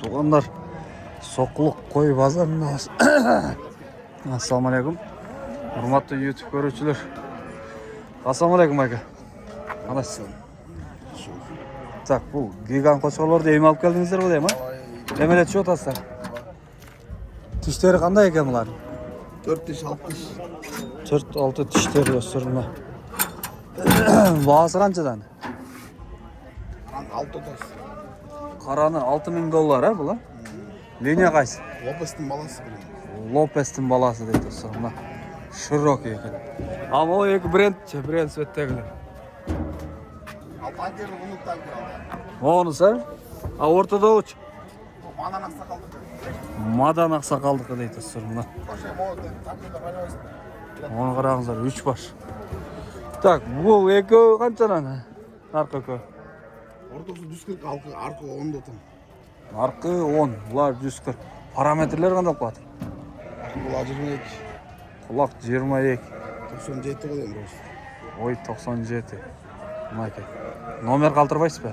Туғандар, Соқлық қой базарындамыз. Ассаламалейкум. Hurmatlı YouTube görücüler. Assalamualeykum aka. Anasın. Tak, bu gigan qo'shqorlarni em olib keldingizlar bu deymi? Nemelet shu o'tasizlar. Tishlari qanday ekan bular? 4 tish, 6 tish. 4-6 tishlari o'stirma. Bahası qanchadan? 6 tish. Qarani $6000 ha bular. Liniya qaysi? Lopes'in balası bilen. Lopes'in balası deydi o'stirma. Широкий ekan. Ama o iki brend svettegiler. Altan kere bunu tanker aldı. Onu sen? A ortada uç. Madan aksakaldı. Madan ақсақалдікі дейді сұрмына. Оны қарағыңыздар, 3 баш. Так, бұл екеуі қаншадан? Арқы екеуі? Ортасы 140, арқы 10 дотын. Арқы 10, бұлар 140. Параметрлер қандай қуаты? Бұлар 22. Құлақ 22. 97 қойден бұрыс. Ой, 97. Мұнайке. Номер қалтырбайсыз ба?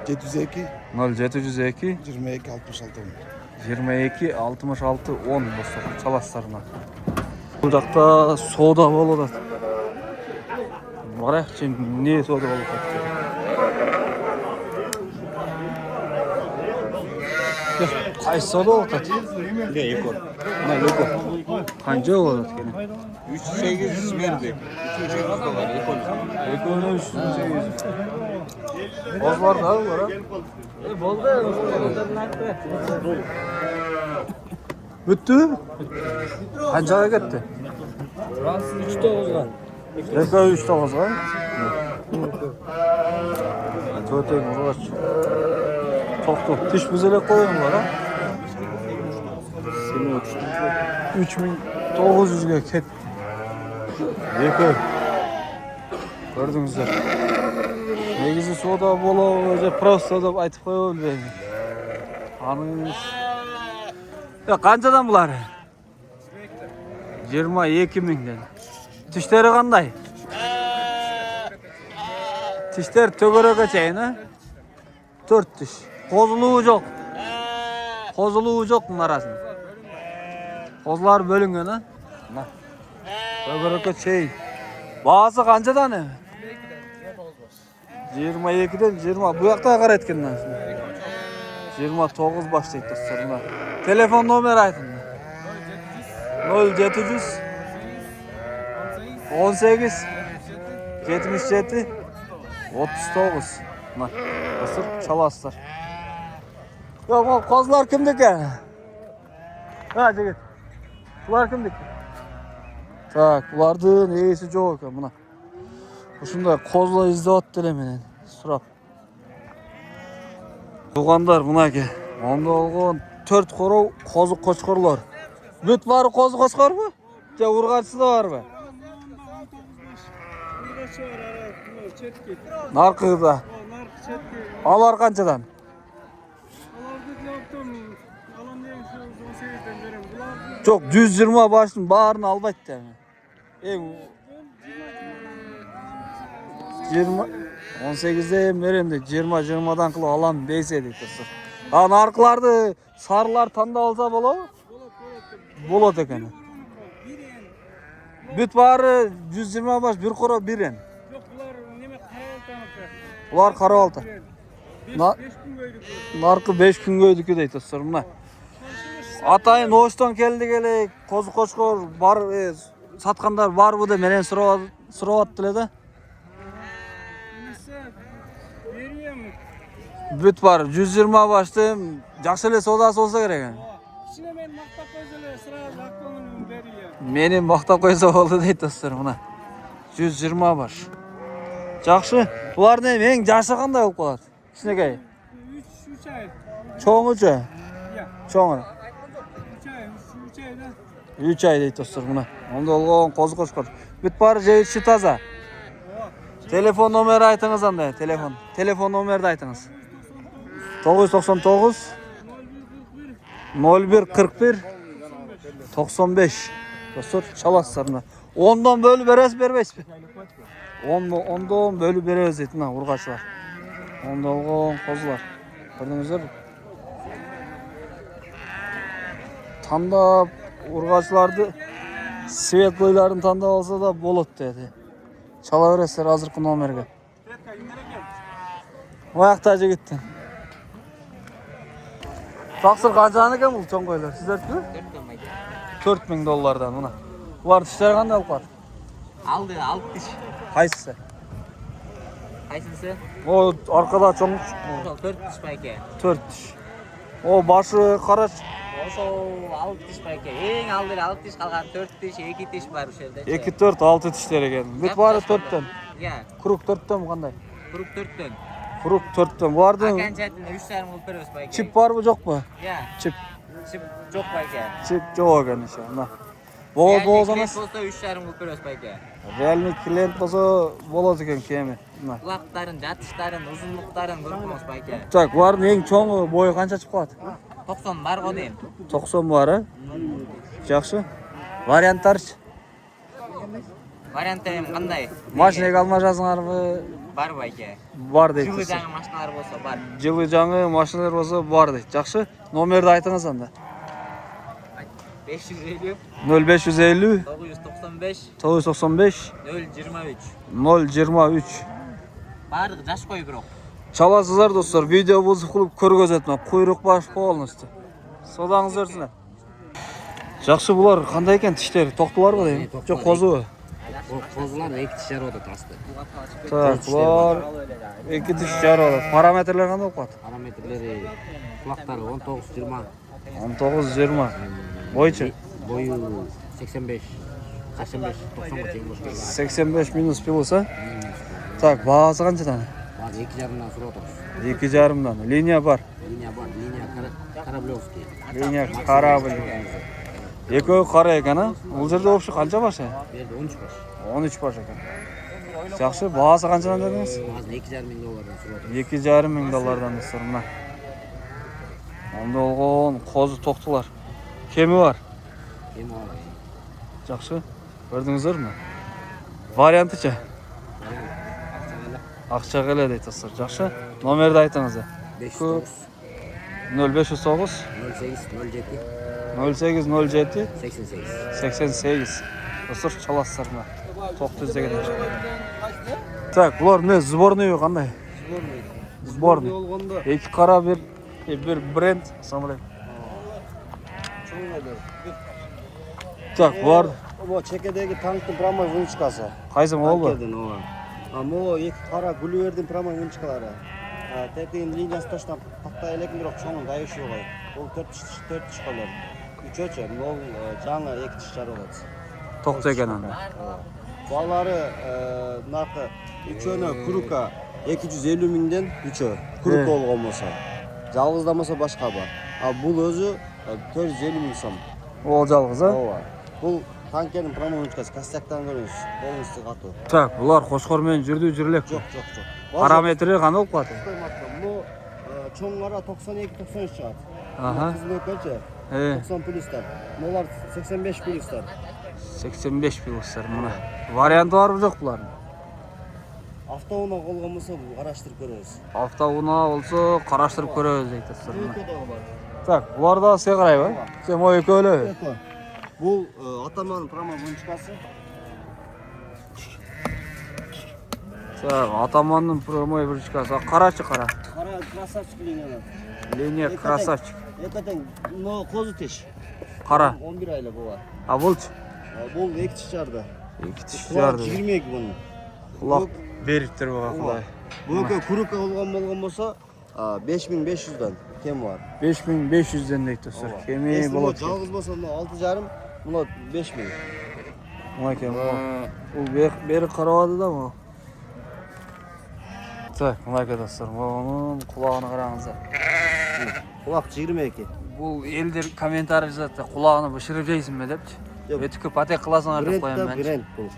702. 0702 22 66 10. 22 66 10 достар çalaslarına. Bu жақта сода болады. Барайық, не сода болады? Қайсы сода болады? Леко. Мына леко. Қанша болады екен? 3800 бердік. $300. Екеуіне 3800. Бозлар да бар, а? Болды. Бүтті? Қаншаға кетті? Франс 3.9'dan. Екеуі 3.9'ға? Төтек ұрғач. Тоқты. Тіш бүзелек қойын бар, а? 3900-ге кет. Екеуі. Көрдіңіздер. Негізі сода болу, өже просто деп айтып қойып білбеймін. Аныңыз... Қаншадан бұлар? 22.000-ден. Тіштері қандай? Тіштер төгерекке чейін, а? 4 тіш. Қозылуы жоқ. Қозылуы жоқ мұның арасын. Қозылар бөлінген, а? Төгерекке чейін. Бағасы қаншадан? 22'den 20. Bu yakta қара еткеннен. 29 baş deydi dostlarına. Telefon nomeri aytın. 0700 18 77 39. Dostlar çalasızlar. Yok o kozlar kimdeki? Ha jigit. Bular kimdeki? Tak, bulardın iyisi çok ekan buna. Ушундай козла издеп деле менен сурап. Тугандар мынаке. Онда болгон 4 короо козу кочкорлор. Бүт бары козу кочкорбу? Же ургачысы да барбы? Наркыда. Алар канчадан? Жок, 120 баштын баарын албайт да. Эң 18'de vereyim de 20-20'dan kilo alan beyse deyip dostlar. Ha narkılarda sarılar tanda olsa bolo? Bolot ekan. Büt bari 120 baş bir koro biren. Yok bular neme karavaltanıkı. Bular karavalta. 5 gün göydük. Narkı 5 gün göydük deyip dostlar mına. Atayın hoştan geldi gelek, kozu koşkor bar satkandar var bu da menen sıravattılar da. Büt var, 120 baştım. Жақсы эле содасы болса керек. İçine men maqtap koysa эле сразу актуалын берýär. Meni maqtap koysa boldu deyт достор мына. 120 баш. Жақсы. Булардын эң жашы кандай болуп калат? Кичинекей. 3 ay. Чоңучу. Чоңу. 3 ay da. 3 ай дейт достор мына. Онда болгон козу кошкор. Бүт баары жейиши таза. Telefon nomeri aytыңыз андай, telefon. Telefon номерди айтыңыз. 999 0141 95. Dostlar çalaslarına. Ondan bölü berez berbeyiz mi? Ondan bölü berez deydi. Urgaçlar. Onda olgan kozular. Gördünüzler mi? tandap urgaçlardı svetloylarını tandap alsa da bolot dedi. Çala veresler azırkı nomerge. O ayaktaca gittin. Taksır kaçağını eken bu çoğun koylar? Sizler ki? 4000 dolardan buna. Var dişler kanday alıp var? Aldı, alt diş. Kaysısı? Kaysısı? O arkada çoğun Ошол 4 diş байке. 4 diş. O başı karaç. Ошол alt diş байке. Эң алдыда alt diş kalgan 4 diş, 2 diş var ошол жерде. 2, 4, 6 dişler eken. Büt var 4'ten. Ya, Kuruk 4'ten mi kanday? kurup 4'tөн. Kuruk 4'ten. Vardı mı? Akan çatında 3,5 bulup berебиз байке. Çip var mı yok mu? Ya, Çip. çip жок байке. Çip yok eken inşallah. Boğaz boğazamaz. Bolsa 3,5 bulup berебиз байке. Realme klient bolsa bolat eken kemi. Kulактарын, жатыштарын, узунлуктарын көрүп коңуз байке. Tak var mı? En çoğu boyu kança çıkıp kalat? 90 бар го дейм. 90 var ha? Жақсы. Варианттар. Варианттарым кандай? Машинеге алмашасыңарбы? Бар байке. Бар дейт. Жылы жаңы машиналар болсо бар. Жылы жаңы машиналар болсо бар дейт. Жақсы. Номерди айтыңыз анда. 550 0550 995 995 023. 023. Бардыгы жаш кой бирок. Çalasızlar dostlar. Video bozuk kılıp körgöz etme. Kuyruk baş qoğulunuzdu. Sodağınız versinler. Жақсы бұлар қандай екен тіштері? Тоқтылар ба дейм? Жоқ, қозы. Қозылар 2 тіс жарып отыр тасты. Так, бұлар 2 тіс жарып отыр. Параметрлер қандай болып қалады? Параметрлері құлақтары 19-20. 19-20. Бойчы? Бойы 85, 85, 90-ға тең болуш керек. 85 минус плюс, а? Так, бағасы қаншадан? Бар 2,5-дан сұрап отырмыз. 2,5-дан. Линия бар. Линия бар, линия Кораблевский. Линия корабль. Екеуі қара екен, а? Бұл жерде общий қанша башы? Берді 13 баш. 13 баш екен. Жақсы, бағасы қаншадан дедіңіз? Бағасы 2,5 мың доллардан сұрап отырмыз. 2,5 мың доллардан достар мына. Онда олған қозы тоқтылар. Кемі бар. Кемі бар. Жақсы. Көрдіңіздер ме? Варианты ше? Ақша келе дейді достар. Жақсы. Номерді айтыңыздар. 509 0509 08 07 0807 88. 88. Достар çalasыздар ма? Тоқты іздеген. Так, бұлар не? Сборный қандай? Сборный. Екі қара bir бренд. Ассаламу Так, бұлар Мо чекедеги танктын прамой вынчкасы. қайсы мол ба? Танкердин ооба. Мо эки кара гүлүвердин прамой вынчкалары. Тетигин линиясы точно тактай элекин бирок чоңун дайышы ой. Бул 4 тиш колор. Үчөчө, мол жаңы 2 тиш жар болот. Тоқты екен анда. Балары накы үчөнө курука 250 миңден үчөө. Курука болгон болсо. Жалгыздамаса башка бар. Бул өзү 450 миң сом. Ол жалғыз, а? Ооба. Бул танкердин прамой вынчкасы костяктан көрүңүз. Полностью катуу. Так, бұлар қошқормен жүрді жүрлек. Жок. Параметрі қандай болып қалады? Мо чоңгара 92-93 чыгат. Аха. Кызмекче 90 плюстар. Молар 85 плюстар. 85 плюстар мына. Варианты бар жоқ бұлардың? Автоуна колгон болсо караштырып көрөбүз. Автоуна болса қараштырып көрөбүз дейді достар. Эко дагы бар. Так, бұлар да сен қарай ба? Сен мо екеулі. Эко. Бул атаман прама вынчкасы. Так, атаманның промой біріншкасы. Қарачы қара. Кара красавчик линия. Линия красавчик. Экотең, но козу теш. Қара. 11 айлы була. А бұлчы? Бул 2 тиш жарды. 2 тиш Кулак жарды. 22 bunun. Құлақ беріптір бұға құлай. Бул курука болгон болсо 5500'dan кем бар. 5500'ден дейді достар. Кеме болады. Жалгыз болсо 6,5, мына 5000. Мына кем. Бұл бері қарауады да мұ? Так, мына ке достар. Мұның құлағына қараңыздар. Кулак 22. Бұл елдер комментарий жазады. Құлағына бұшырып жейсің бе депті. Жоқ. Өтікі патек қыласыңар деп қоямын мен. Бренд бул.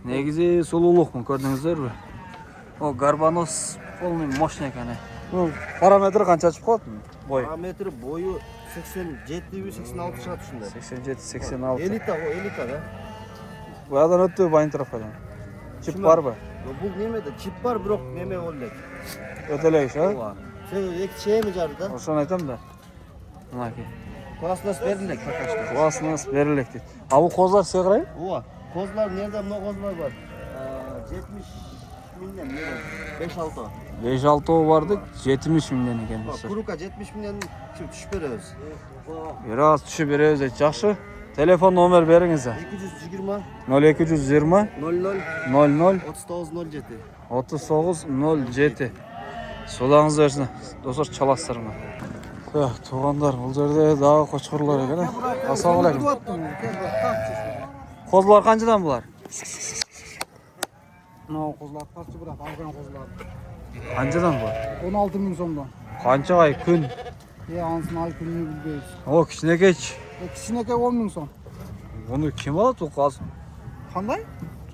Негізі сұлулықпын, көрдіңіздер бе? О, гарбанос полный мощный екен. Параметрі қанша ашып қалады? Бой. Параметрі бойы 87-86 шығады ушундай. 87-86. Элита го, элита да. Бұядан өтті байын тарafадан. Чип бар ба? Бул немеде чип бар, бирок неме болду элек. Өтелегіш, а? Ооба. Себеби эки чейми жарды да. Ошоны айтам да. Мына ке. Klasnos verilek arkadaşlar. Klasnos verilek deydi. Ha bu kozlar size qarayın? Ova. Kozlar nerede? Mına kozlar var. 70 milyon. 5-6. 5-6 o vardı, 70 milyon ekan dostlar. Kuruka 70 milyon şimdi düşüp beremiz. Biraz düşüp beremiz deydi. Yaxşı. Telefon nomer beriңiz. 220 0220 00 00 3907. 3907. Сулаңыз берсін. Достар çalasыздар mı? Туғандар, бұл жерде дағы қошқырлар екен. Ассалаумағалейкум. Қозылар қаншадан бұлар? Мынау қозылар қарсы бірақ алған қозылар. Қаншадан бұлар? 16 мың сомдан. Қанша ай күн? Ансын ай күніне білбейіз. О, кішінекеш. Кішінеке 10 мың сом. Оны кім алады ол қазір? Қандай?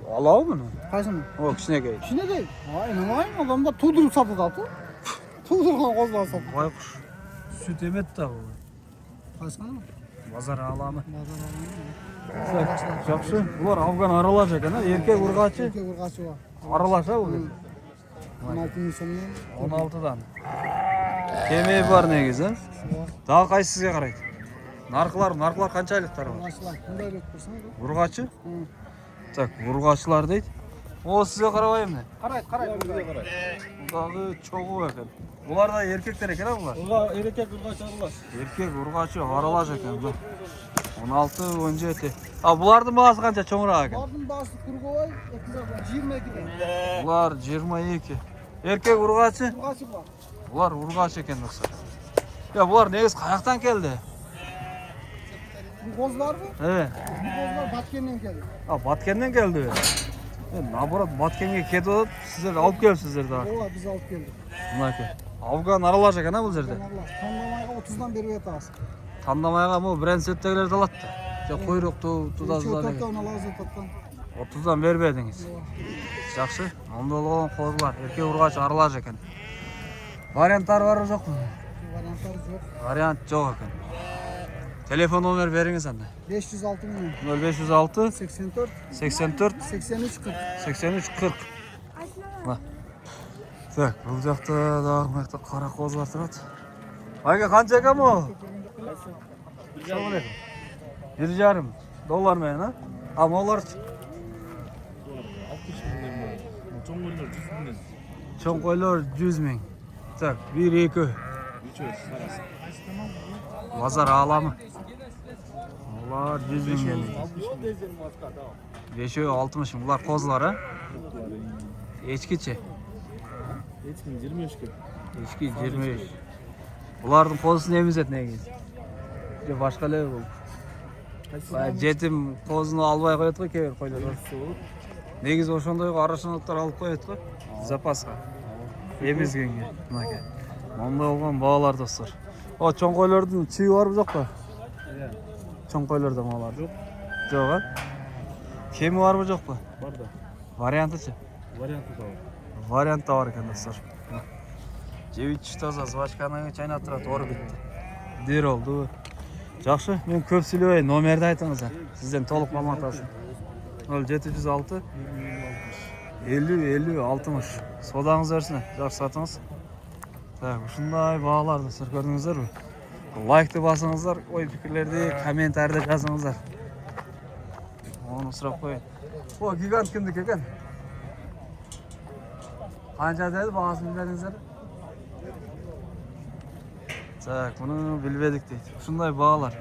Алау мұны? Қайсыны? О, кішінекеш. Кішінеке? Ай, нұмайын адамдар тудырып сатыды. Тудырған қозылар сатыды. Байқұш. Süt emet de bu. Қайсыны? Bazar alamı. Жақсы. Бұлар Afgan aralaş ekan, erkek urgaçı. Еркек ұрғашы бар. Aralaş ha bu. 16 мың сомнан. 16'dan. Kemiği var negizi. Daha kaysızga qaraydı. Narkılar qancha aylıqlar var? Ұрғашылар. Қандай рет көрсең? Urgaçı? Tak, urgaçılar deydi. O sizge qarabayım ne? Қарайды. Budağı çoğu ekan. Bular da erkekler ekan ha bular? Erkek ırgaç aralaş. Erkek urgaçı aralaş ekan bu. 16-17. Ha bulardın bağısı qancha çoğurak ekan? Бардың басы Құрғабай 22. Bular 22. Erkek urgaçı? Ұрғашы бар. Bular urgaç ekan dostlar. Ya bular negiz qayaqdan keldi? Bu қозылар bu. Evet. Bu қозылар Баткеннен келді. Ha Batkent'ten geldi. Naborat Batkent'e ketip sizler alıp gelipsizler daha. Ола біз алып келдік. Bunaki. Afgan aralaş ekan ha bu жерде. Таңдамайға 30-дан беріп атасыз. Tandamayga bu brend settegilerdi alatdı. İşte kuyruktu, tudazlar. Төртеуін аласыз ататтан. 30'dan vermediniz. Жақсы. Onda olan kozlar. Erkek urgaç aralaş ekan. Variantlar var mı yok mu? Варианттары жоқ. Variant yok ekan. Telefon nomer veriniz anda. 506 мың. 0506 84 84 83 40. 83 40. Ha. Так, бұл жақта дағы маяқта қара қозылар тұрады. Айға қанша екен бұл? $1,5 мен, а? А молар? Чоң қойлар 100 мың. Так, 1-2. Базар аламы? Олар 100 мың мен. 5-60 мың. Бұлар қозылар, а? Ешкече? Ешки 23. Бұлардың қозысын емізет негіз. Башқа ләу бұл. Жетім қозыны албай қояды ғой кейбір қойлар. Негіз ошондай арашаналықтар алып қояды ғой. Запасқа. Емізгенге. Ондай болған бағалар достар. О, чоң қойлардың чүйі бар бұл жоқ па? Чоң қойларда мағалар жоқ. Жоқ, а? Кемі бар бұл жоқ па? Бар да. Варианты ше? Варианты да бар. Вариант да бар екен достар. Жевич таза, звачканы чайнап тұрады, ор бітті. Дер oldu. Жақсы, мен көп сөйлебейін, номерді айтыңыз. Сізден толық маалымат алсын. 0706 50 60. Содаңыз берсін, жақсы сатыңыз. Так, ушундай бағалар достар, көрдіңіздер бе? Лайкты басыңыздар, ой пікірлерді, комментарьда жазыңыздар. Оны сұрап қойын. О, гигант кімдік екен? Қанша деді бағасын білдіңіздер? Так, bunu bilmedik deydi. Şunday bağlar.